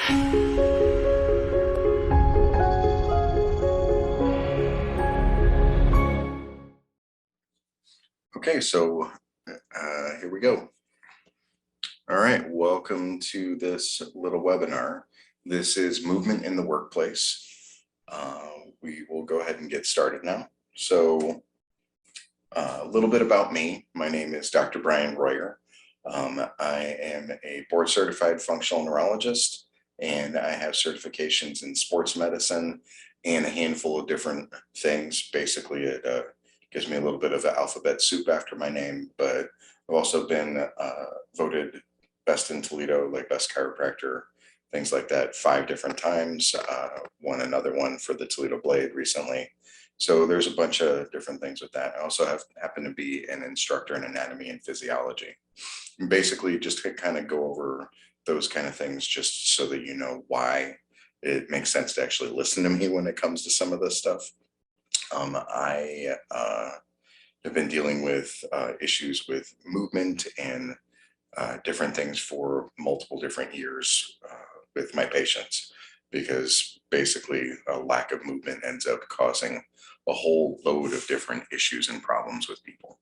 Okay, so here we go. All right, welcome to this little webinar. This is movement in the workplace. We will go ahead and get started now. So a little bit about me. My name is Dr. Bryan Royer. I am a board certified functional neurologist, and I have certifications in sports medicine and a handful of different things. Basically, it gives me a little bit of an alphabet soup after my name, but I've also been voted best in Toledo, like best chiropractor, things like that, 5 different times. Won another one for the Toledo Blade recently. So there's a bunch of different things with that. I also happen to be an instructor in anatomy and physiology. And basically, just to kind of go over those kind of things, just so that you know why it makes sense to actually listen to me when it comes to some of this stuff. I have been dealing with issues with movement and different things for multiple different years with my patients, because basically a lack of movement ends up causing a whole load of different issues and problems with people.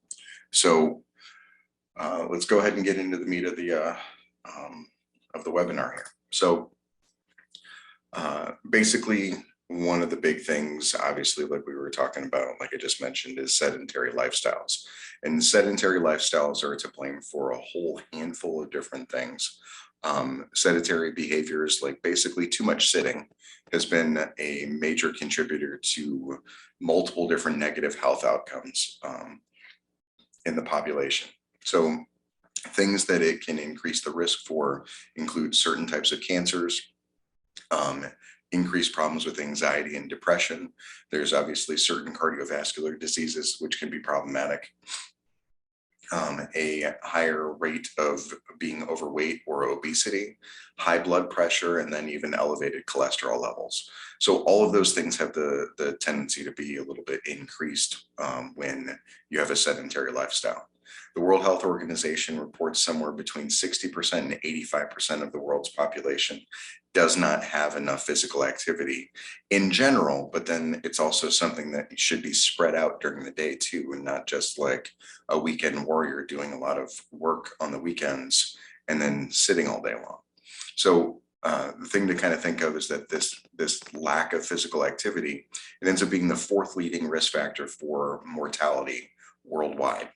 So let's go ahead and get into the meat of the webinar here. So basically, one of the big things, obviously, like we were talking about, like I just mentioned, is sedentary lifestyles. And sedentary lifestyles are to blame for a whole handful of different things. Sedentary behaviors, like basically too much sitting, has been a major contributor to multiple different negative health outcomes in the population. So things that it can increase the risk for include certain types of cancers, increased problems with anxiety and depression. There's obviously certain cardiovascular diseases which can be problematic. A higher rate of being overweight or obesity, high blood pressure, and then even elevated cholesterol levels. So all of those things have the tendency to be a little bit increased when you have a sedentary lifestyle. The World Health Organization reports somewhere between 60% and 85% of the world's population does not have enough physical activity in general, but then it's also something that should be spread out during the day too, and not just like a weekend warrior doing a lot of work on the weekends and then sitting all day long. So the thing to kind of think of is that this lack of physical activity, it ends up being the 4th leading risk factor for mortality worldwide.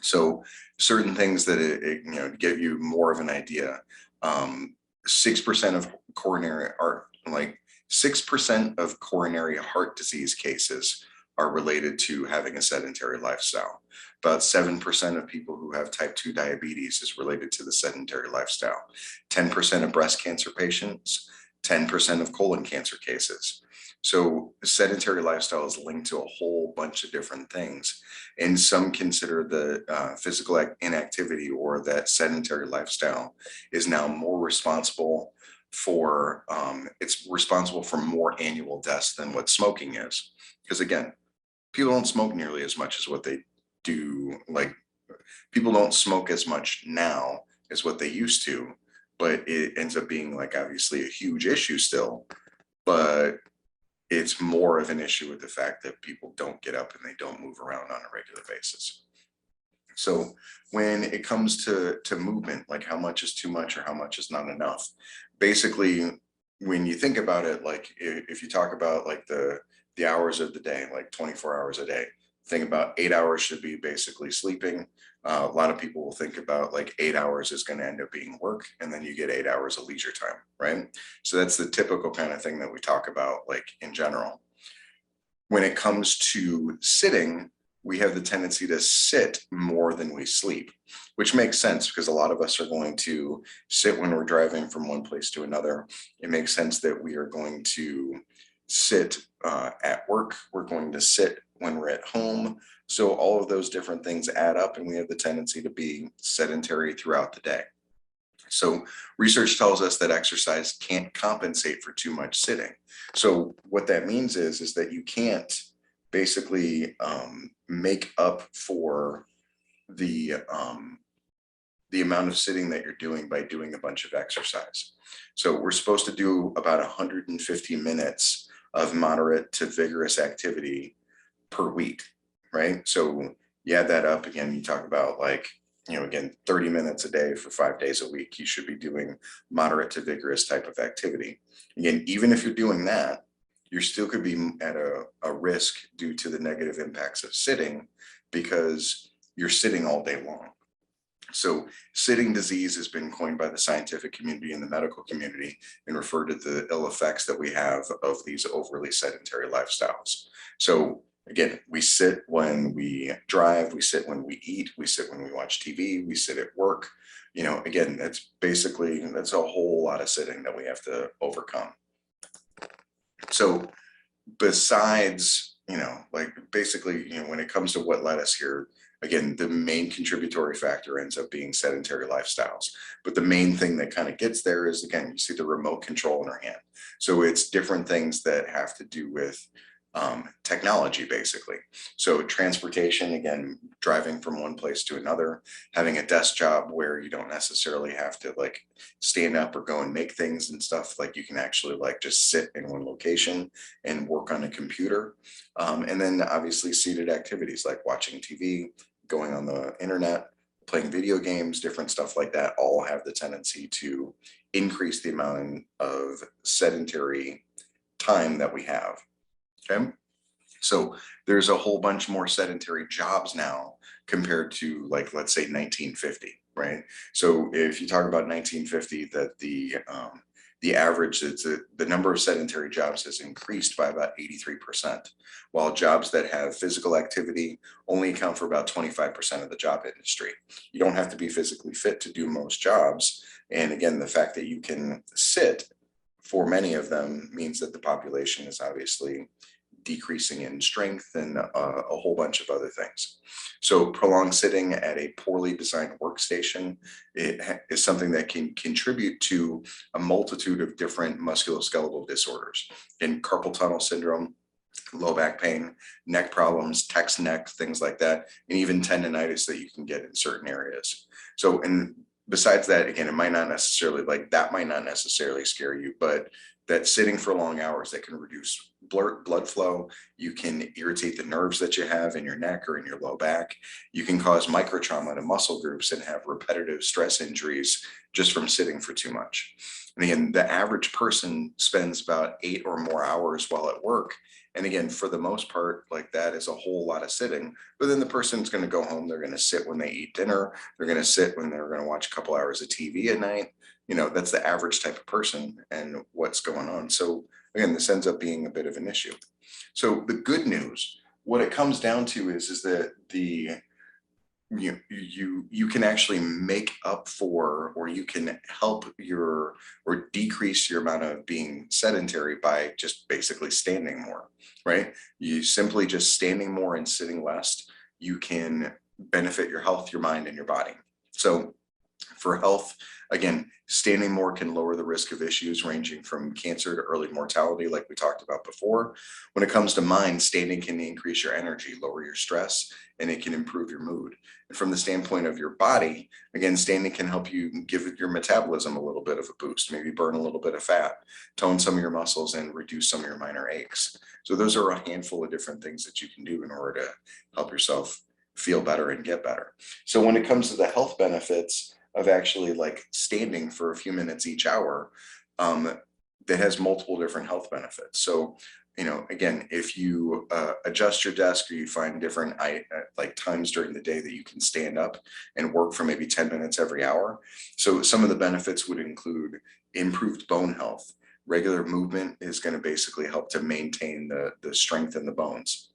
So certain things that to give you more of an idea, 6% of coronary are like 6% of coronary heart disease cases are related to having a sedentary lifestyle. About 7% of people who have type 2 diabetes is related to the sedentary lifestyle. 10% of breast cancer patients, 10% of colon cancer cases. So sedentary lifestyle is linked to a whole bunch of different things. And some consider the physical inactivity or that sedentary lifestyle is now more responsible for, it's responsible for more annual deaths than what smoking is. Because again, people don't smoke nearly as much as what they do. Like, people don't smoke as much now as what they used to, but it ends up being like obviously a huge issue still. But it's more of an issue with the fact that people don't get up and they don't move around on a regular basis. So when it comes to movement, like how much is too much or how much is not enough, basically, when you think about it, like if you talk about like the hours of the day, like 24 hours a day, think about 8 hours should be basically sleeping. A lot of people will think about like 8 hours is going to end up being work, and then you get 8 hours of leisure time, right? So that's the typical kind of thing that we talk about, like in general. When it comes to sitting, we have the tendency to sit more than we sleep, which makes sense because a lot of us are going to sit when we're driving from one place to another. It makes sense that we are going to sit at work. We're going to sit when we're at home. So all of those different things add up, and we have the tendency to be sedentary throughout the day. So research tells us that exercise can't compensate for too much sitting. So what that means is that you can't basically make up for the the amount of sitting that you're doing by doing a bunch of exercise. So we're supposed to do about 150 minutes of moderate to vigorous activity per week, right? So you add that up again, you talk about like, again, 30 minutes a day for 5 days a week, you should be doing moderate to vigorous type of activity. Again, even if you're doing that, you still could be at a risk due to the negative impacts of sitting because you're sitting all day long. So sitting disease has been coined by the scientific community and the medical community and referred to the ill effects that we have of these overly sedentary lifestyles. So again, we sit when we drive, we sit when we eat, we sit when we watch TV, we sit at work. Again, that's a whole lot of sitting that we have to overcome. So besides, like basically, when it comes to what led us here, again, the main contributory factor ends up being sedentary lifestyles. But the main thing that kind of gets there is, again, you see the remote control in our hand. So it's different things that have to do with technology, basically. So transportation, again, driving from one place to another, having a desk job where you don't necessarily have to like stand up or go and make things and stuff. Like you can actually like just sit in one location and work on a computer. And then obviously seated activities like watching TV, going on the internet, playing video games, different stuff like that, all have the tendency to increase the amount of sedentary time that we have. Okay. So there's a whole bunch more sedentary jobs now compared to like, let's say 1950, right? So if you talk about 1950, that the average, the number of sedentary jobs has increased by about 83%, while jobs that have physical activity only account for about 25% of the job industry. You don't have to be physically fit to do most jobs. And again, the fact that you can sit for many of them means that the population is obviously decreasing in strength and a whole bunch of other things. So prolonged sitting at a poorly designed workstation, it is something that can contribute to a multitude of different musculoskeletal disorders, in carpal tunnel syndrome, low back pain, neck problems, text neck, things like that, and even tendonitis that you can get in certain areas. So, and besides that, again, it might not necessarily, like that might not necessarily scare you, but that sitting for long hours, that can reduce blood flow. You can irritate the nerves that you have in your neck or in your low back. You can cause microtrauma to muscle groups and have repetitive stress injuries just from sitting for too much. And again, the average person spends about 8 or more hours while at work. And again, for the most part, like that is a whole lot of sitting. But then the person's going to go home. They're going to sit when they eat dinner. They're going to sit when they're going to watch a couple hours of TV at night. That's the average type of person and what's going on. So again, this ends up being a bit of an issue. So the good news, what it comes down to is that you can actually make up for, or you can help or decrease your amount of being sedentary by just basically standing more, right? You simply just standing more and sitting less, you can benefit your health, your mind, and your body. So for health, again, standing more can lower the risk of issues ranging from cancer to early mortality, like we talked about before. When it comes to mind, standing can increase your energy, lower your stress, and it can improve your mood. And from the standpoint of your body, again, standing can help you give your metabolism a little bit of a boost, maybe burn a little bit of fat, tone some of your muscles, and reduce some of your minor aches. So those are a handful of different things that you can do in order to help yourself feel better and get better. So when it comes to the health benefits of actually like standing for a few minutes each hour, that has multiple different health benefits. So, again, if you adjust your desk, or you find different like times during the day that you can stand up and work for maybe 10 minutes every hour. So some of the benefits would include improved bone health. Regular movement is going to basically help to maintain the strength in the bones.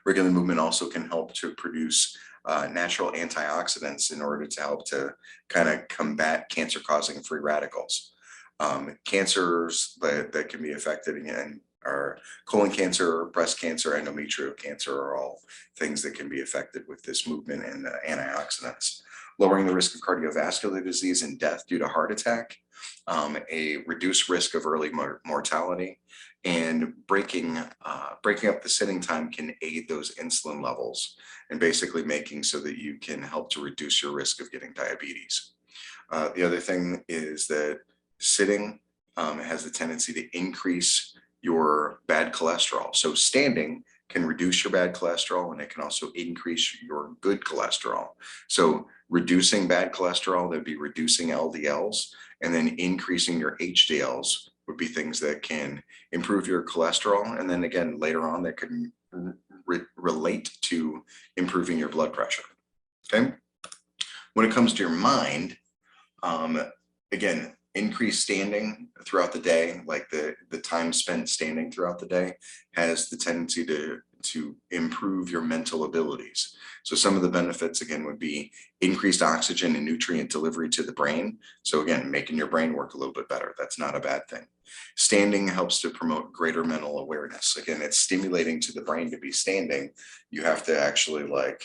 Regular movement also can help to produce natural antioxidants in order to help to kind of combat cancer-causing free radicals. Cancers that can be affected again are colon cancer, breast cancer, endometrial cancer are all things that can be affected with this movement and antioxidants. Lowering the risk of cardiovascular disease and death due to heart attack. a reduced risk of early mortality, and breaking up the sitting time can aid those insulin levels and basically making so that you can help to reduce your risk of getting diabetes. The other thing is that sitting has the tendency to increase your bad cholesterol. So standing can reduce your bad cholesterol, and it can also increase your good cholesterol. So reducing bad cholesterol, that'd be reducing LDLs, and then increasing your HDLs would be things that can improve your cholesterol. And then again, later on, that could relate to improving your blood pressure. Okay. When it comes to your mind, again, increased standing throughout the day, like the time spent standing throughout the day, has the tendency to improve your mental abilities. So some of the benefits, again, would be increased oxygen and nutrient delivery to the brain. So again, making your brain work a little bit better. That's not a bad thing. Standing helps to promote greater mental awareness. Again, it's stimulating to the brain to be standing. You have to actually like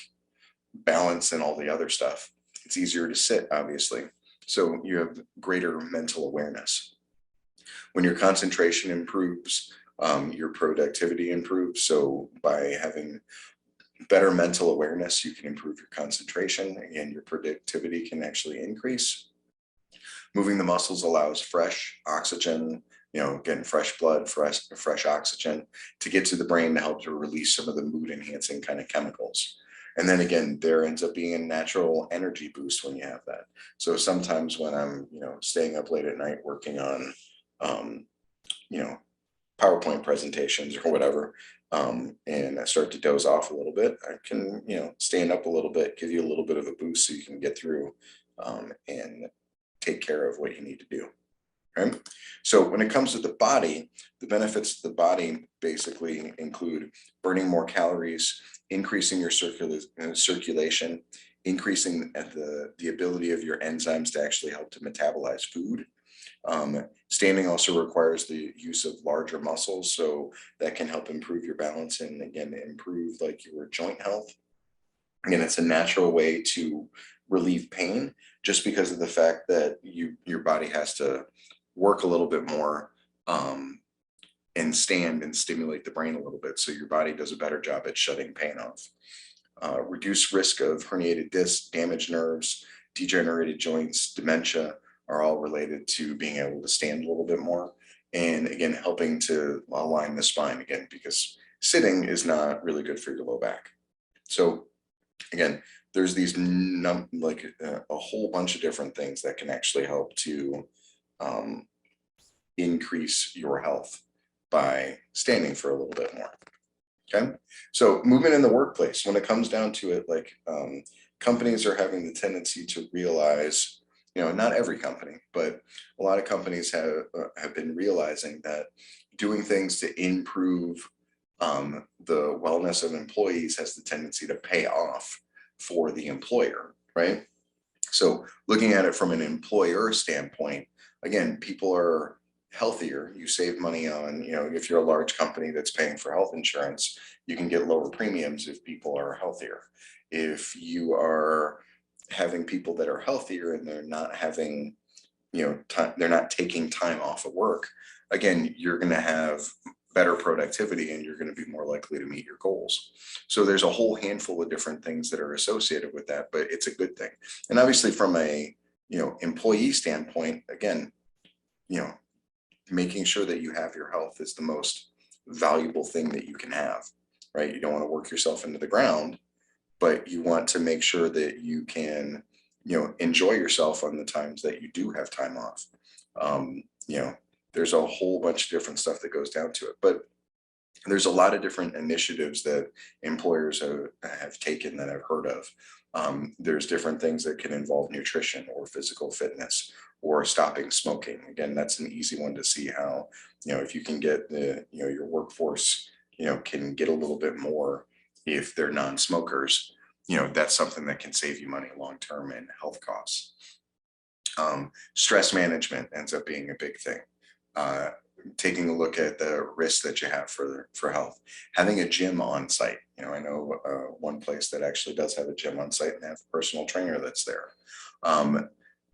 balance and all the other stuff. It's easier to sit, obviously. So you have greater mental awareness. When your concentration improves, your productivity improves. So by having better mental awareness, you can improve your concentration, and your productivity can actually increase. Moving the muscles allows fresh oxygen, again, fresh blood, fresh oxygen to get to the brain to help to release some of the mood enhancing kind of chemicals. And then again, there ends up being a natural energy boost when you have that. So sometimes when I'm, staying up late at night working on, PowerPoint presentations or whatever, and I start to doze off a little bit, I can, stand up a little bit, give you a little bit of a boost so you can get through and take care of what you need to do. Right? So when it comes to the body, the benefits of the body basically include burning more calories, increasing your circulation, increasing the ability of your enzymes to actually help to metabolize food. Standing also requires the use of larger muscles, so that can help improve your balance and again improve like your joint health. Again, it's a natural way to relieve pain just because of the fact that your body has to work a little bit more and stand and stimulate the brain a little bit, so your body does a better job at shutting pain off. Reduced risk of herniated discs, damaged nerves, degenerated joints, dementia are all related to being able to stand a little bit more. And again, helping to align the spine again, because sitting is not really good for your low back. So again, there's these a whole bunch of different things that can actually help to increase your health by standing for a little bit more. Okay, so movement in the workplace, when it comes down to it, like companies are having the tendency to realize, not every company, but a lot of companies have been realizing that doing things to improve the wellness of employees has the tendency to pay off for the employer, right? So looking at it from an employer standpoint, again, people are healthier. You save money on, if you're a large company that's paying for health insurance, you can get lower premiums if people are healthier. If you are having people that are healthier and they're not having, they're not taking time off of work, again, you're going to have better productivity and you're going to be more likely to meet your goals. So there's a whole handful of different things that are associated with that, but it's a good thing. And obviously from a, employee standpoint, again, making sure that you have your health is the most valuable thing that you can have, right? You don't want to work yourself into the ground, but you want to make sure that you can, enjoy yourself on the times that you do have time off. There's a whole bunch of different stuff that goes down to it, but there's a lot of different initiatives that employers have taken that I've heard of. There's different things that can involve nutrition or physical fitness or stopping smoking. Again, that's an easy one to see how, if you can get your workforce, can get a little bit more if they're non-smokers, that's something that can save you money long-term in health costs. Stress management ends up being a big thing. Taking a look at the risks that you have for health, having a gym on site. I know one place that actually does have a gym on site and have a personal trainer that's there.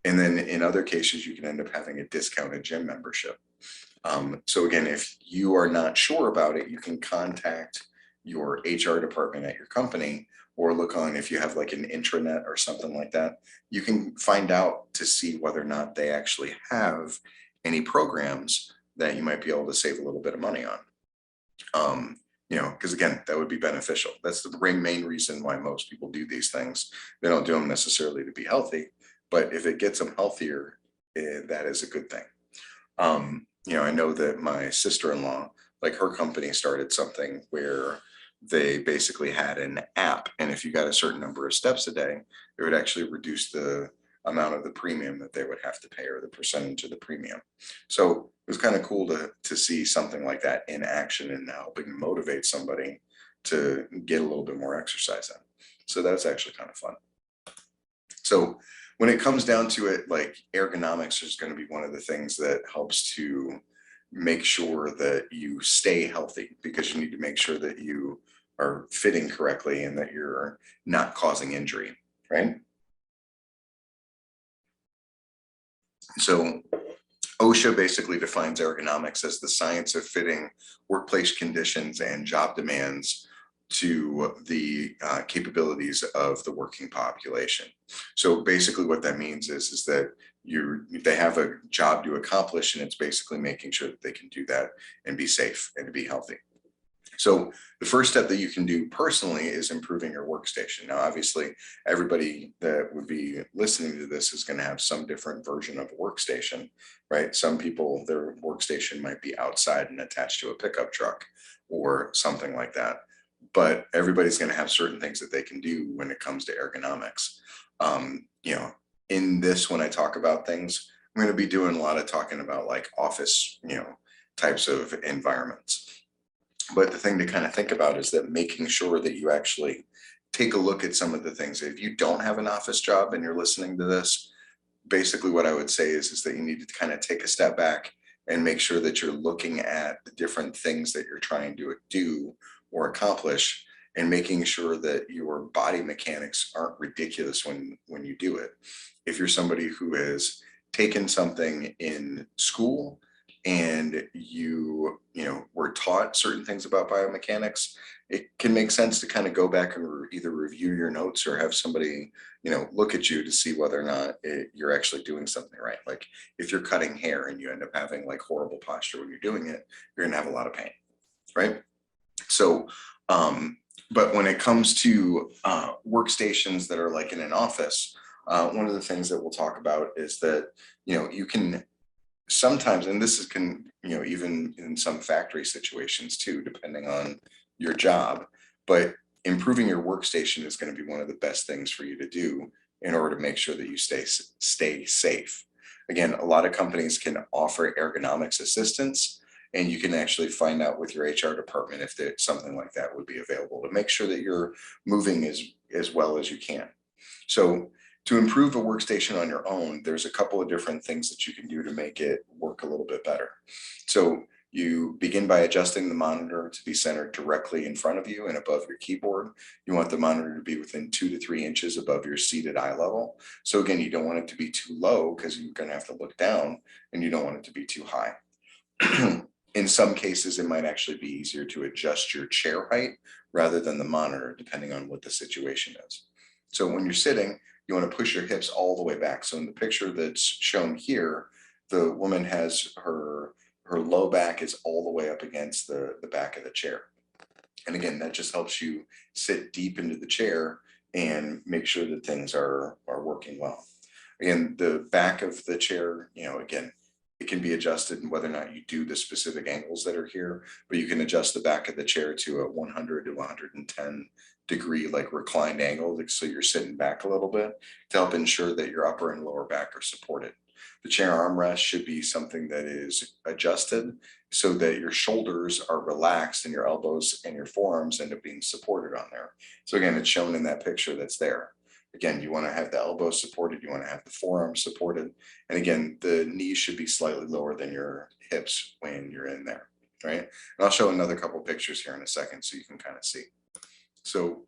And then in other cases, you can end up having a discounted gym membership. So again, if you are not sure about it, you can contact your HR department at your company, or look on, if you have like an intranet or something like that, you can find out to see whether or not they actually have any programs that you might be able to save a little bit of money on. Because again, that would be beneficial. That's the main reason why most people do these things. They don't do them necessarily to be healthy, but if it gets them healthier, that is a good thing. I know that my sister-in-law, like her company started something where they basically had an app, and if you got a certain number of steps a day, it would actually reduce the amount of the premium that they would have to pay, or the percentage of the premium. So it was kind of cool to see something like that in action and helping motivate somebody to get a little bit more exercise in. So that's actually kind of fun. So when it comes down to it, like ergonomics is going to be one of the things that helps to make sure that you stay healthy, because you need to make sure that you are fitting correctly and that you're not causing injury, right? So OSHA basically defines ergonomics as the science of fitting workplace conditions and job demands to the capabilities of the working population. So basically what that means is that they have a job to accomplish, and it's basically making sure that they can do that and be safe and to be healthy. So the first step that you can do personally is improving your workstation. Now, obviously, everybody that would be listening to this is going to have some different version of a workstation, right? Some people, their workstation might be outside and attached to a pickup truck or something like that. But everybody's going to have certain things that they can do when it comes to ergonomics. In this, when I talk about things, I'm going to be doing a lot of talking about like office, types of environments. But the thing to kind of think about is that making sure that you actually take a look at some of the things. If you don't have an office job and you're listening to this, basically what I would say is that you need to kind of take a step back and make sure that you're looking at the different things that you're trying to do or accomplish, and making sure that your body mechanics aren't ridiculous when you do it. If you're somebody who has taken something in school and you were taught certain things about biomechanics, it can make sense to kind of go back and either review your notes or have somebody look at you to see whether or not you're actually doing something right. Like if you're cutting hair and you end up having like horrible posture when you're doing it, you're gonna have a lot of pain, right? So but when it comes to workstations that are like in an office, one of the things that we'll talk about is that you can sometimes, and this can, even in some factory situations too, depending on your job, but improving your workstation is going to be one of the best things for you to do in order to make sure that you stay safe. Again, a lot of companies can offer ergonomics assistance, and you can actually find out with your HR department if there's something like that would be available to make sure that you're moving as well as you can. So to improve a workstation on your own, there's a couple of different things that you can do to make it work a little bit better. So you begin by adjusting the monitor to be centered directly in front of you and above your keyboard. You want the monitor to be within 2 to 3 inches above your seated eye level. So again, you don't want it to be too low because you're going to have to look down, and you don't want it to be too high. In some cases, it might actually be easier to adjust your chair height rather than the monitor, depending on what the situation is. So when you're sitting, you want to push your hips all the way back. So in the picture that's shown here, the woman has her low back is all the way up against the back of the chair. And again, that just helps you sit deep into the chair and make sure that things are working well. Again, the back of the chair, again, it can be adjusted in whether or not you do the specific angles that are here, but you can adjust the back of the chair to a 100 to 110 degree like reclined angle, so you're sitting back a little bit to help ensure that your upper and lower back are supported. The chair armrest should be something that is adjusted so that your shoulders are relaxed and your elbows and your forearms end up being supported on there. So again, it's shown in that picture that's there. Again, you want to have the elbows supported, you want to have the forearms supported. And again, the knees should be slightly lower than your hips when you're in there, right? And I'll show another couple pictures here in a second so you can kind of see. So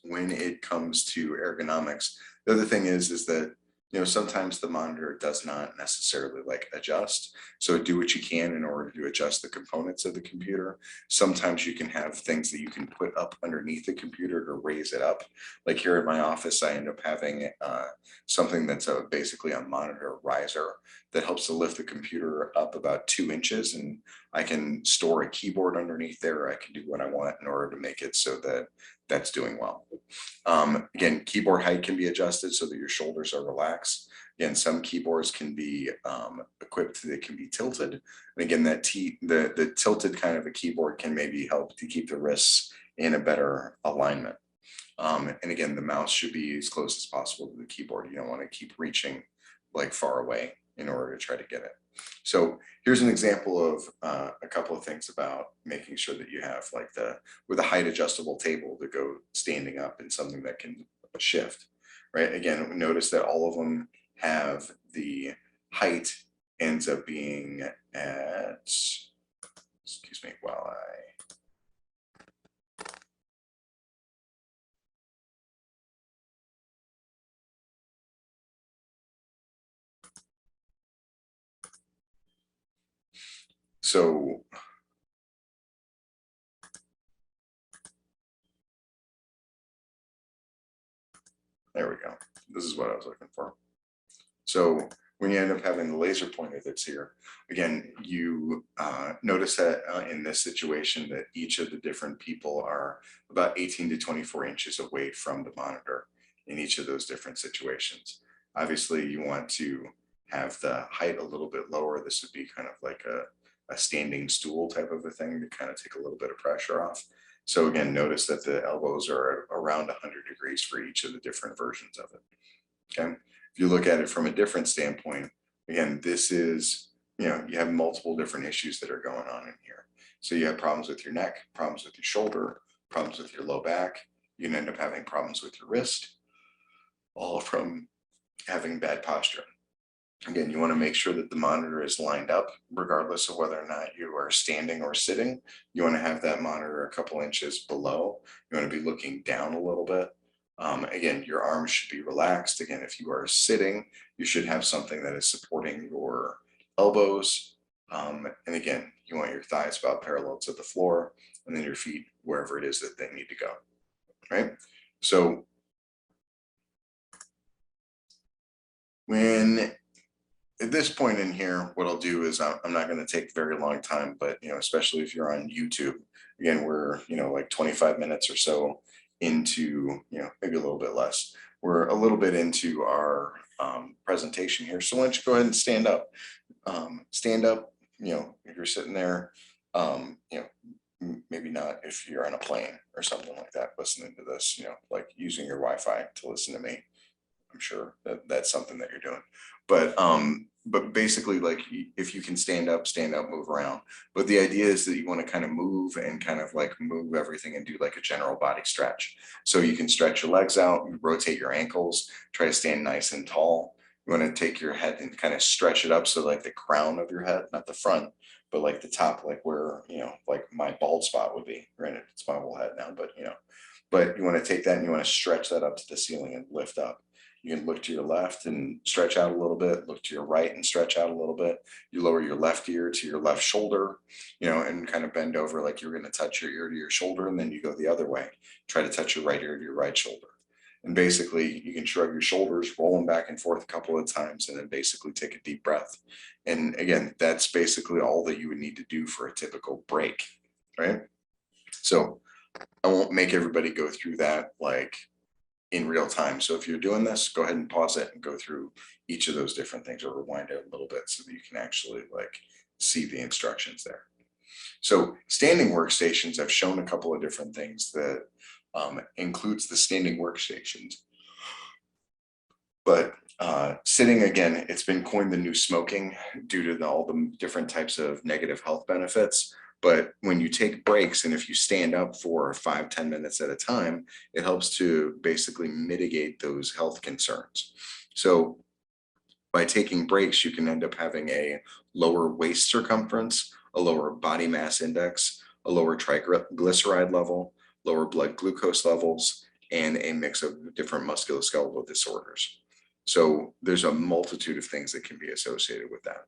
when it comes to ergonomics, the other thing is that sometimes the monitor does not necessarily like adjust. So do what you can in order to adjust the components of the computer. Sometimes you can have things that you can put up underneath the computer to raise it up. Like here at my office, I end up having something that's basically a monitor riser that helps to lift the computer up about 2 inches, and I can store a keyboard underneath there. I can do what I want in order to make it so that that's doing well. Again, keyboard height can be adjusted so that your shoulders are relaxed. Again, some keyboards can be equipped, they can be tilted. And again, the tilted kind of a keyboard can maybe help to keep the wrists in a better alignment. And again, the mouse should be as close as possible to the keyboard. You don't want to keep reaching like far away in order to try to get it. So here's an example of a couple of things about making sure that you have like with a height adjustable table to go standing up and something that can shift, right? Again, notice that all of them have the height ends up being at, excuse me, while so there we go. This is what I was looking for. So when you end up having the laser pointer that's here, again, you notice that in this situation that each of the different people are about 18 to 24 inches away from the monitor in each of those different situations. Obviously, you want to have the height a little bit lower. This would be kind of like a standing stool type of a thing to kind of take a little bit of pressure off. So again, notice that the elbows are around 100 degrees for each of the different versions of it, okay? If you look at it from a different standpoint, again, this is, you have multiple different issues that are going on in here. So you have problems with your neck, problems with your shoulder, problems with your low back. You can end up having problems with your wrist, all from having bad posture. Again, you want to make sure that the monitor is lined up, regardless of whether or not you are standing or sitting. You want to have that monitor a couple inches below. You want to be looking down a little bit. Again, your arms should be relaxed. Again, if you are sitting, you should have something that is supporting your elbows. And again, you want your thighs about parallel to the floor, and then your feet wherever it is that they need to go, right? So when at this point in here, what I'll do is I'm not going to take a very long time, but especially if you're on YouTube, again, we're like 25 minutes or so into maybe a little bit less. We're a little bit into our presentation here, so why don't you go ahead and stand up? Stand up. If you're sitting there, maybe not if you're on a plane or something like that, listening to this. Like using your Wi-Fi to listen to me. I'm sure that that's something that you're doing, but basically, like, if you can stand up, move around. But the idea is that you want to kind of move and kind of like move everything and do like a general body stretch. So you can stretch your legs out, rotate your ankles, try to stand nice and tall. You want to take your head and kind of stretch it up. So like the crown of your head, not the front, but like the top, like where, like my bald spot would be. Granted, it's my whole head now, but you want to take that and you want to stretch that up to the ceiling and lift up. You can look to your left and stretch out a little bit, look to your right and stretch out a little bit. You lower your left ear to your left shoulder, and kind of bend over like you're going to touch your ear to your shoulder, and then you go the other way. Try to touch your right ear to your right shoulder. And basically, you can shrug your shoulders, roll them back and forth a couple of times, and then basically take a deep breath. And again, that's basically all that you would need to do for a typical break, right? So I won't make everybody go through that like in real time. So if you're doing this, go ahead and pause it and go through each of those different things, or rewind it a little bit so that you can actually like see the instructions there. So standing workstations, I've shown a couple of different things that includes the standing workstations. But sitting, again, it's been coined the new smoking due to all the different types of negative health benefits. But when you take breaks, and if you stand up for 5-10 minutes at a time, it helps to basically mitigate those health concerns. So by taking breaks, you can end up having a lower waist circumference, a lower body mass index, a lower triglyceride level, lower blood glucose levels, and a mix of different musculoskeletal disorders. So there's a multitude of things that can be associated with that.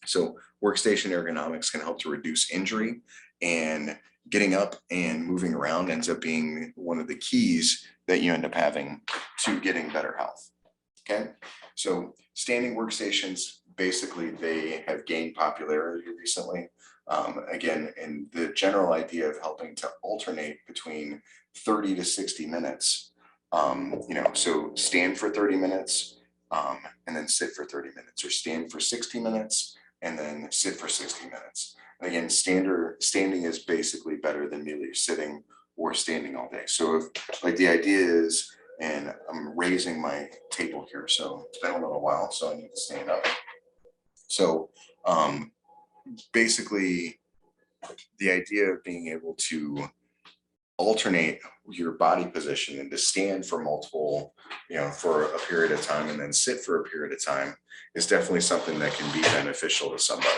So workstation ergonomics can help to reduce injury, and getting up and moving around ends up being one of the keys that you end up having to getting better health. Okay, so standing workstations, basically they have gained popularity recently. Again, and the general idea of helping to alternate between 30 to 60 minutes. So stand for 30 minutes and then sit for 30 minutes, or stand for 60 minutes and then sit for 60 minutes. And again, standing is basically better than merely sitting or standing all day. So if like the idea is, and I'm raising my table here, so it's been a little while, so I need to stand up. So basically the idea of being able to alternate your body position and to stand for multiple, for a period of time and then sit for a period of time is definitely something that can be beneficial to somebody.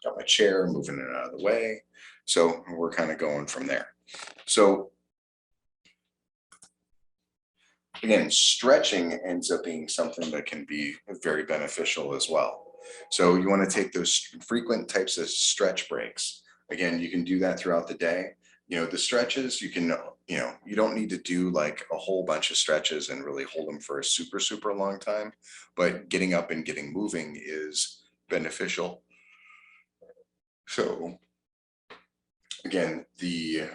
Got my chair, moving it out of the way. So we're kind of going from there. So again, stretching ends up being something that can be very beneficial as well. So you want to take those frequent types of stretch breaks. Again, you can do that throughout the day. The stretches, you can, you don't need to do like a whole bunch of stretches and really hold them for a super, super long time, but getting up and getting moving is beneficial. So again, you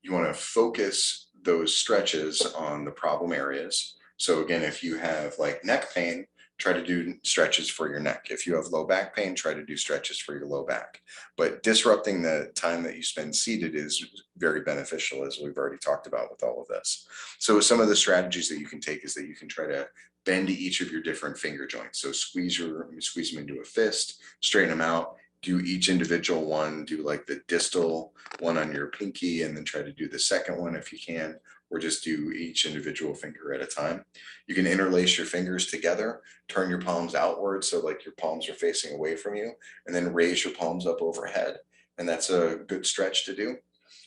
want to focus those stretches on the problem areas. So again, if you have like neck pain, try to do stretches for your neck. If you have low back pain, try to do stretches for your low back. But disrupting the time that you spend seated is very beneficial, as we've already talked about with all of this. So some of the strategies that you can take is that you can try to bend each of your different finger joints. So squeeze them into a fist, straighten them out, do each individual one, do like the distal one on your pinky, and then try to do the second one if you can, or just do each individual finger at a time. You can interlace your fingers together, turn your palms outward so like your palms are facing away from you, and then raise your palms up overhead. And that's a good stretch to do.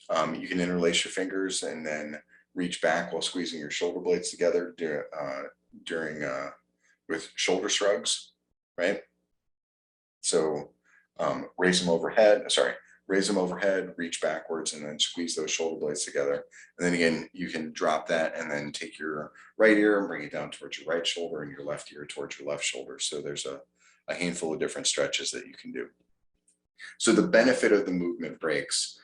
You can interlace your fingers and then reach back while squeezing your shoulder blades together with shoulder shrugs, right? So raise them overhead, reach backwards, and then squeeze those shoulder blades together. And then again, you can drop that and then take your right ear and bring it down towards your right shoulder and your left ear towards your left shoulder. So there's a handful of different stretches that you can do. So the benefit of the movement breaks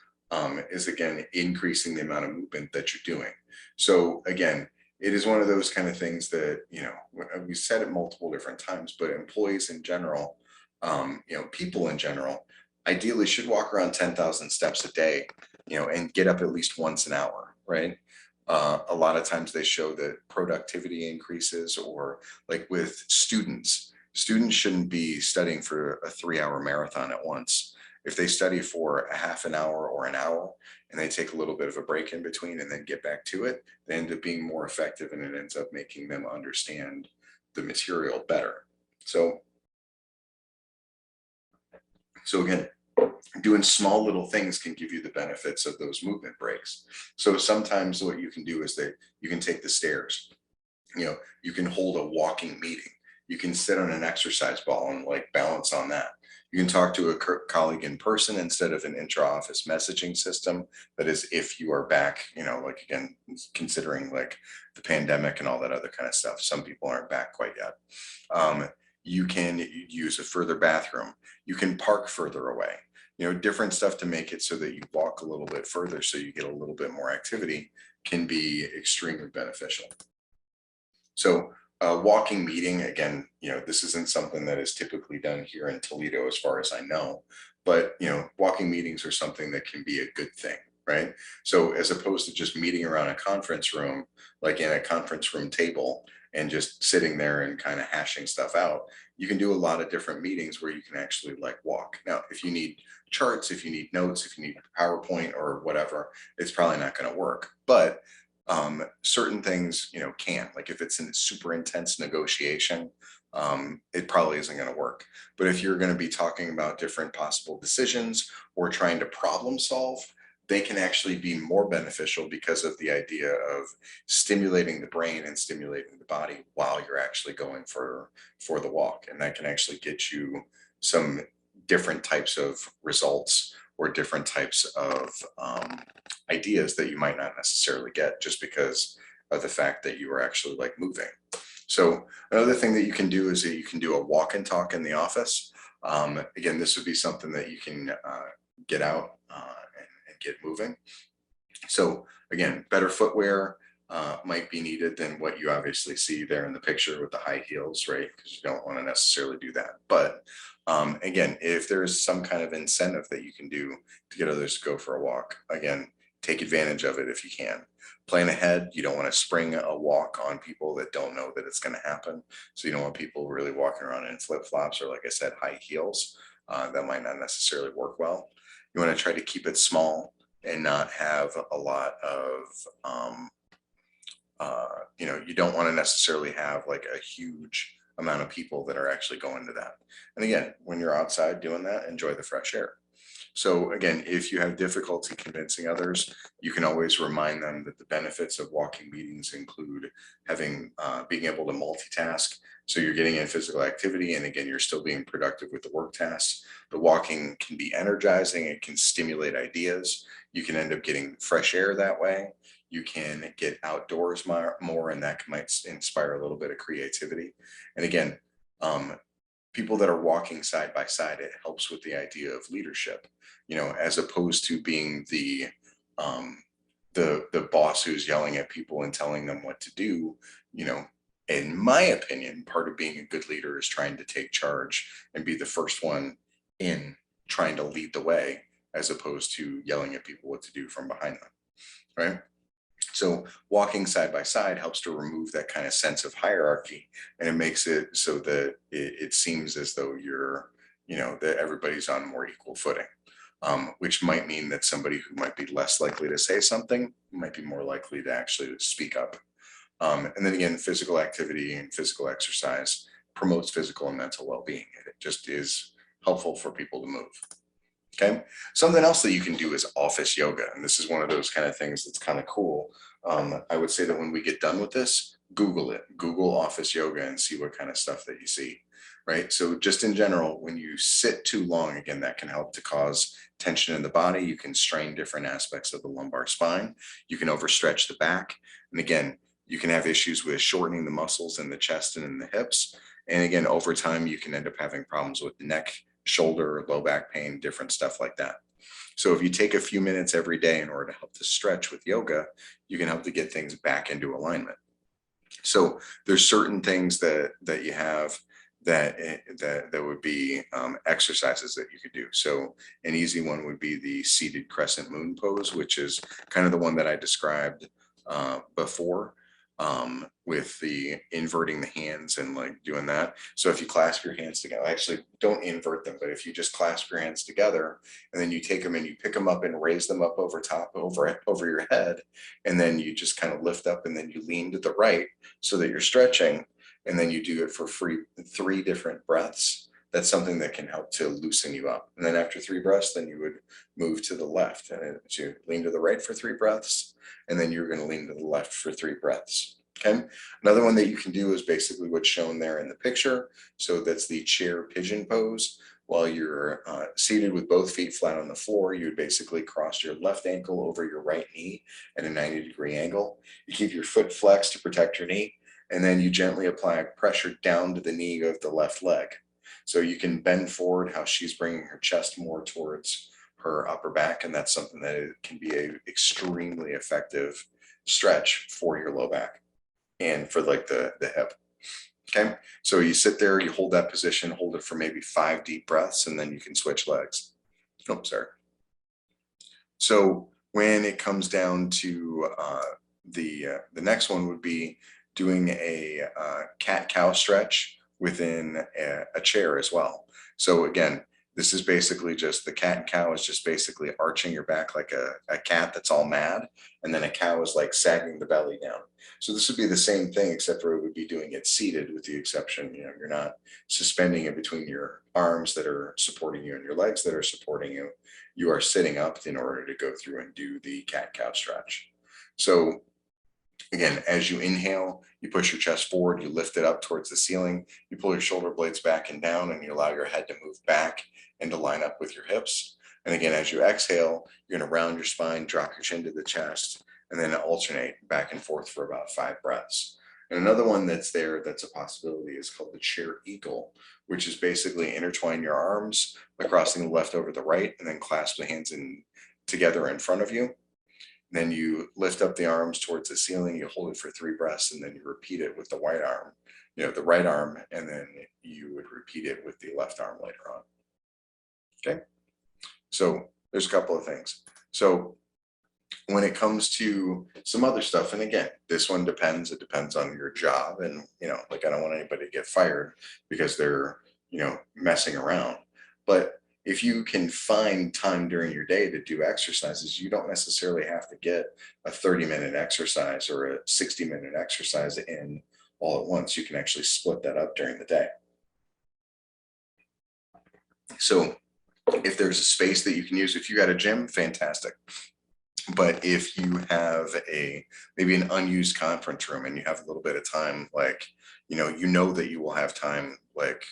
is, again, increasing the amount of movement that you're doing. So again, it is one of those kind of things that, we said it multiple different times, but employees in general, people in general, ideally should walk around 10,000 steps a day, and get up at least once an hour, right? A lot of times they show that productivity increases, or like with students shouldn't be studying for a 3-hour marathon at once. If they study for a half an hour or an hour and they take a little bit of a break in between and then get back to it, they end up being more effective, and it ends up making them understand the material better. So again, doing small little things can give you the benefits of those movement breaks. So sometimes what you can do is that you can take the stairs, you can hold a walking meeting, you can sit on an exercise ball and like balance on that. You can talk to a colleague in person instead of an intra-office messaging system. That is, if you are back, like again, considering like the pandemic and all that other kind of stuff, some people aren't back quite yet. You can use a further bathroom. You can park further away, different stuff to make it so that you walk a little bit further so you get a little bit more activity can be extremely beneficial. So walking meeting, again, this isn't something that is typically done here in Toledo as far as I know, but, walking meetings are something that can be a good thing, right? So as opposed to just meeting around a conference room, like in a conference room table and just sitting there and kind of hashing stuff out, you can do a lot of different meetings where you can actually like walk. Now, if you need charts, if you need notes, if you need PowerPoint or whatever, it's probably not going to work. But certain things, can, like if it's a super intense negotiation, it probably isn't going to work. But if you're going to be talking about different possible decisions or trying to problem solve, they can actually be more beneficial because of the idea of stimulating the brain and stimulating the body while you're actually going for the walk. And that can actually get you some different types of results or different types of ideas that you might not necessarily get just because of the fact that you are actually like moving. So another thing that you can do is that you can do a walk and talk in the office. Again, this would be something that you can get out and get moving. So again, better footwear might be needed than what you obviously see there in the picture with the high heels, right? Because you don't want to necessarily do that. But again, if there's some kind of incentive that you can do to get others to go for a walk, again, take advantage of it if you can. Plan ahead. You don't want to spring a walk on people that don't know that it's going to happen. So you don't want people really walking around in flip-flops or, like I said, high heels. That might not necessarily work well. You want to try to keep it small and not have a lot of, you don't want to necessarily have like a huge amount of people that are actually going to that. And again, when you're outside doing that, enjoy the fresh air. So again, if you have difficulty convincing others, you can always remind them that the benefits of walking meetings include having, being able to multitask. So you're getting in physical activity, and again, you're still being productive with the work tasks. The walking can be energizing. It can stimulate ideas. You can end up getting fresh air that way. You can get outdoors more, and that might inspire a little bit of creativity. And again, people that are walking side by side, it helps with the idea of leadership, as opposed to being the boss who's yelling at people and telling them what to do. In my opinion, part of being a good leader is trying to take charge and be the first one in trying to lead the way, as opposed to yelling at people what to do from behind them, right? So walking side by side helps to remove that kind of sense of hierarchy, and it makes it so that it seems as though that everybody's on more equal footing, which might mean that somebody who might be less likely to say something might be more likely to actually speak up. And then again, physical activity and physical exercise promotes physical and mental well-being. It just is helpful for people to move. Okay. Something else that you can do is office yoga. And this is one of those kind of things that's kind of cool. I would say that when we get done with this, Google it, Google office yoga, and see what kind of stuff that you see, right? So just in general, when you sit too long, again, that can help to cause tension in the body. You can strain different aspects of the lumbar spine. You can overstretch the back. And again, you can have issues with shortening the muscles in the chest and in the hips. And again, over time, you can end up having problems with the neck, shoulder, low back pain, different stuff like that. So if you take a few minutes every day in order to help to stretch with yoga, you can help to get things back into alignment. So there's certain things that you have that would be exercises that you could do. So an easy one would be the seated crescent moon pose, which is kind of the one that I described before. With the inverting the hands and like doing that. So if you clasp your hands together, actually don't invert them, but if you just clasp your hands together and then you take them and you pick them up and raise them up over top, over your head, and then you just kind of lift up and then you lean to the right so that you're stretching, and then you do it for 3 different breaths. That's something that can help to loosen you up. And then after 3 breaths, then you would move to the left, and you lean to the right for 3 breaths, and then you're going to lean to the left for 3 breaths. Okay. Another one that you can do is basically what's shown there in the picture. So that's the chair pigeon pose. While you're seated with both feet flat on the floor, you would basically cross your left ankle over your right knee at a 90-degree angle. You keep your foot flexed to protect your knee, and then you gently apply pressure down to the knee of the left leg. So you can bend forward how she's bringing her chest more towards her upper back, and that's something that can be an extremely effective stretch for your low back and for like the hip. Okay, so you sit there, you hold that position, hold it for maybe 5 deep breaths, and then you can switch legs. Oh, sorry. So when it comes down to the next one would be doing a cat-cow stretch within a chair as well. So again, This is basically just the cat and cow is just basically arching your back like a cat that's all mad. And then a cow is like sagging the belly down. So this would be the same thing, except for it would be doing it seated, with the exception, you're not suspending it between your arms that are supporting you and your legs that are supporting you. You are sitting up in order to go through and do the cat cow stretch. So again, as you inhale, you push your chest forward, you lift it up towards the ceiling, you pull your shoulder blades back and down, and you allow your head to move back and to line up with your hips. And again, as you exhale, you're going to round your spine, drop your chin to the chest, and then alternate back and forth for about 5 breaths. And another one that's there that's a possibility is called the chair eagle, which is basically intertwine your arms by crossing the left over the right and then clasp the hands in together in front of you. Then you lift up the arms towards the ceiling, you hold it for 3 breaths, and then you repeat it with the the right arm, and then you would repeat it with the left arm later on. Okay, so there's a couple of things. So when it comes to some other stuff, and again, this one depends, it depends on your job, and like I don't want anybody to get fired because they're messing around. But if you can find time during your day to do exercises, you don't necessarily have to get a 30-minute exercise or a 60-minute exercise in all at once. You can actually split that up during the day. So if there's a space that you can use, if you got a gym, fantastic. But if you have maybe an unused conference room and you have a little bit of time, like, that you will have time, like,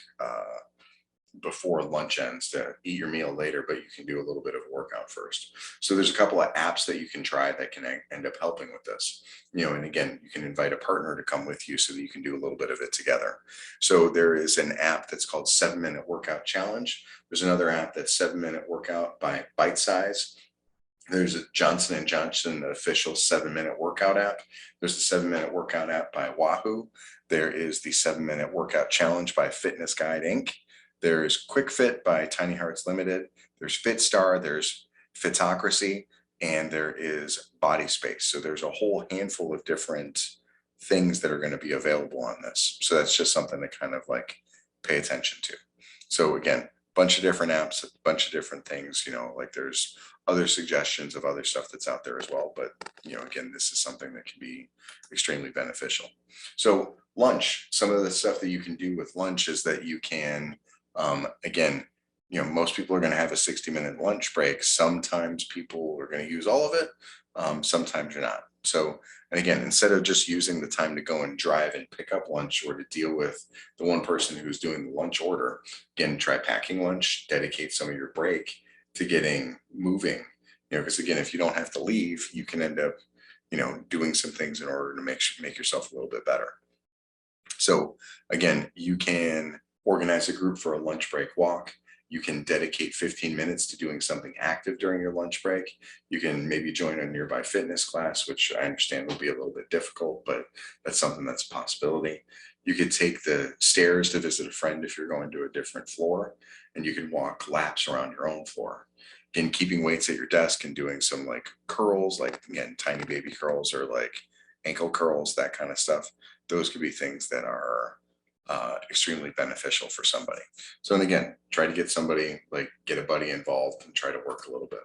before lunch ends to eat your meal later, but you can do a little bit of a workout first. So there's a couple of apps that you can try that can end up helping with this. And again, you can invite a partner to come with you so that you can do a little bit of it together. So there is an app that's called 7-Minute Workout Challenge. There's another app that's 7-Minute Workout by Bite Size. There's a Johnson & Johnson official 7-Minute Workout app. There's the 7-Minute Workout app by Wahoo. There is the 7-Minute Workout Challenge by Fitness Guide Inc. There's Quick Fit by Tiny Hearts Limited. There's FitStar, there's Fitocracy, and there is Body Space. So there's a whole handful of different things that are going to be available on this. So that's just something to kind of like pay attention to. So again, bunch of different apps, a bunch of different things, like there's other suggestions of other stuff that's out there as well. But, again, this is something that can be extremely beneficial. So lunch, some of the stuff that you can do with lunch is that you can, again, most people are going to have a 60-minute lunch break. Sometimes people are going to use all of it. Sometimes you're not. So, and again, instead of just using the time to go and drive and pick up lunch or to deal with the one person who's doing the lunch order, again, try packing lunch, dedicate some of your break to getting moving, because again, if you don't have to leave, you can end up, doing some things in order to make yourself a little bit better. So again, you can organize a group for a lunch break walk. You can dedicate 15 minutes to doing something active during your lunch break. You can maybe join a nearby fitness class, which I understand will be a little bit difficult, but that's something that's a possibility. You could take the stairs to visit a friend if you're going to a different floor, and you can walk laps around your own floor. Again, keeping weights at your desk and doing some like curls, like again, tiny baby curls or like ankle curls, that kind of stuff. Those could be things that are extremely beneficial for somebody. So, and again, try to get somebody, like get a buddy involved and try to work a little bit.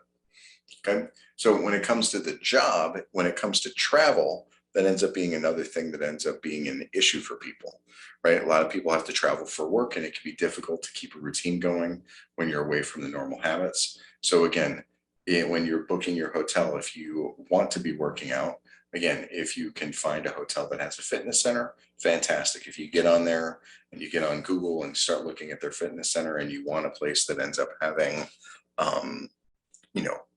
Okay. So when it comes to the job, when it comes to travel, that ends up being another thing that ends up being an issue for people, right? A lot of people have to travel for work, and it can be difficult to keep a routine going when you're away from the normal habits. So again, when you're booking your hotel, if you want to be working out, again, if you can find a hotel that has a fitness center, fantastic. If you get on there and you get on Google and start looking at their fitness center and you want a place that ends up having,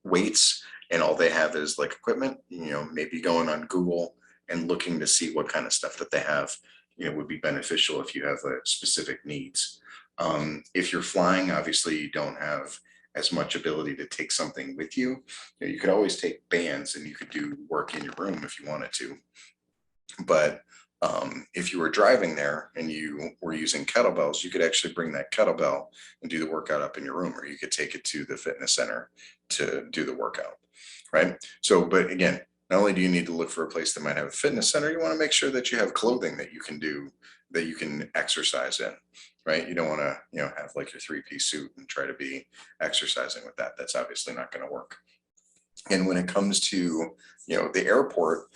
weights and all they have is like equipment, maybe going on Google and looking to see what kind of stuff that they have, would be beneficial if you have specific needs. If you're flying, obviously you don't have as much ability to take something with you. You could always take bands and you could do work in your room if you wanted to. But if you were driving there and you were using kettlebells, you could actually bring that kettlebell and do the workout up in your room, or you could take it to the fitness center to do the workout, right? So, but again, not only do you need to look for a place that might have a fitness center, you want to make sure that you have clothing that you can do, that you can exercise in. right? You don't want to, have like your three-piece suit and try to be exercising with that. That's obviously not going to work. And when it comes to, the airport,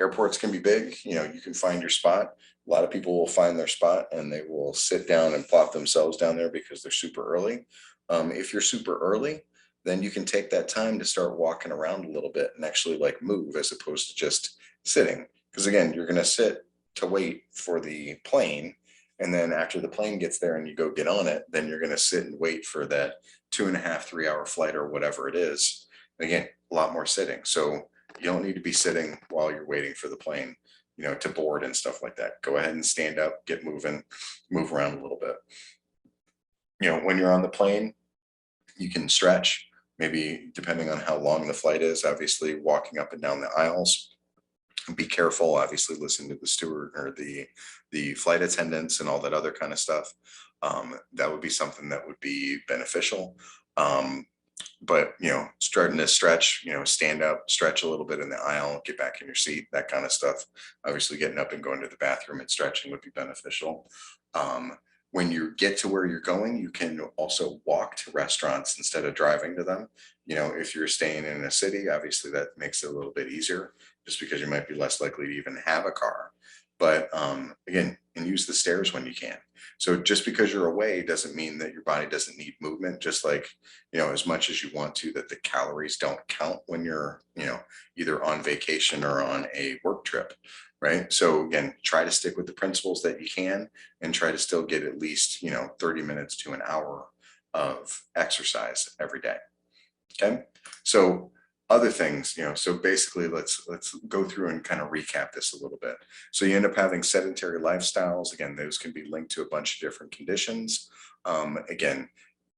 airports can be big, you can find your spot. A lot of people will find their spot and they will sit down and plop themselves down there because they're super early. If you're super early, then you can take that time to start walking around a little bit and actually like move as opposed to just sitting. Because again, you're going to sit to wait for the plane. And then after the plane gets there and you go get on it, then you're going to sit and wait for that 2.5, 3 hour flight or whatever it is. Again, a lot more sitting. So you don't need to be sitting while you're waiting for the plane, to board and stuff like that. Go ahead and stand up, get moving, move around a little bit. When you're on the plane, you can stretch, maybe depending on how long the flight is, obviously walking up and down the aisles. Be careful, obviously listen to the steward or the flight attendants and all that other kind of stuff. That would be something that would be beneficial. But starting to stretch, stand up, stretch a little bit in the aisle, get back in your seat, that kind of stuff. Obviously getting up and going to the bathroom and stretching would be beneficial. When you get to where you're going, you can also walk to restaurants instead of driving to them. If you're staying in a city, obviously that makes it a little bit easier just because you might be less likely to even have a car. But again, and use the stairs when you can. So just because you're away doesn't mean that your body doesn't need movement, just like, as much as you want to, that the calories don't count when you're, either on vacation or on a work trip, right? So again, try to stick with the principles that you can and try to still get at least, 30 minutes to an hour of exercise every day. Okay. So other things, so basically let's go through and kind of recap this a little bit. So you end up having sedentary lifestyles. Again, those can be linked to a bunch of different conditions. Again,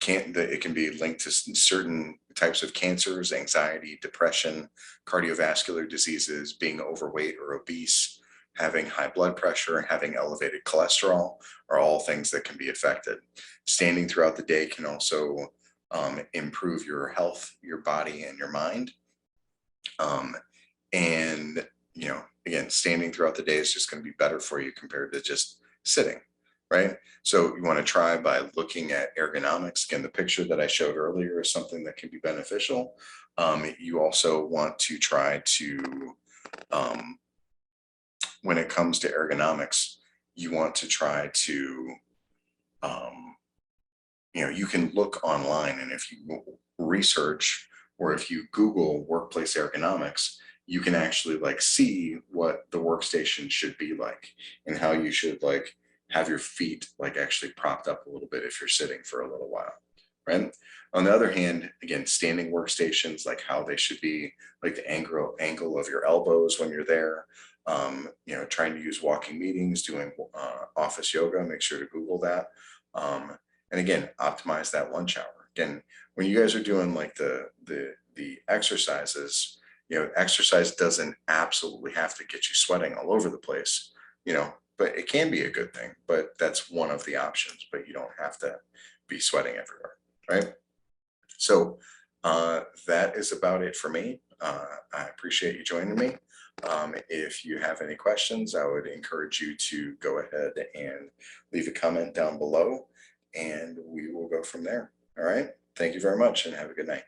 it can be linked to certain types of cancers, anxiety, depression, cardiovascular diseases, being overweight or obese, having high blood pressure, having elevated cholesterol are all things that can be affected. Standing throughout the day can also improve your health, your body, and your mind. And, again, standing throughout the day is just going to be better for you compared to just sitting, right? So you want to try by looking at ergonomics. Again, the picture that I showed earlier is something that can be beneficial. You also want to try to, when it comes to ergonomics, you want to try to, you can look online, and if you research or if you Google workplace ergonomics, you can actually like see what the workstation should be like and how you should like have your feet like actually propped up a little bit if you're sitting for a little while, right? On the other hand, again, standing workstations, like how they should be, like the angle of your elbows when you're there. Trying to use walking meetings, doing office yoga, make sure to Google that. And again, optimize that lunch hour. Again, when you guys are doing like the exercises, exercise doesn't absolutely have to get you sweating all over the place, but it can be a good thing. But that's one of the options. But you don't have to be sweating everywhere, right? So that is about it for me. I appreciate you joining me. If you have any questions, I would encourage you to go ahead and leave a comment down below, and we will go from there. All right. Thank you very much and have a good night.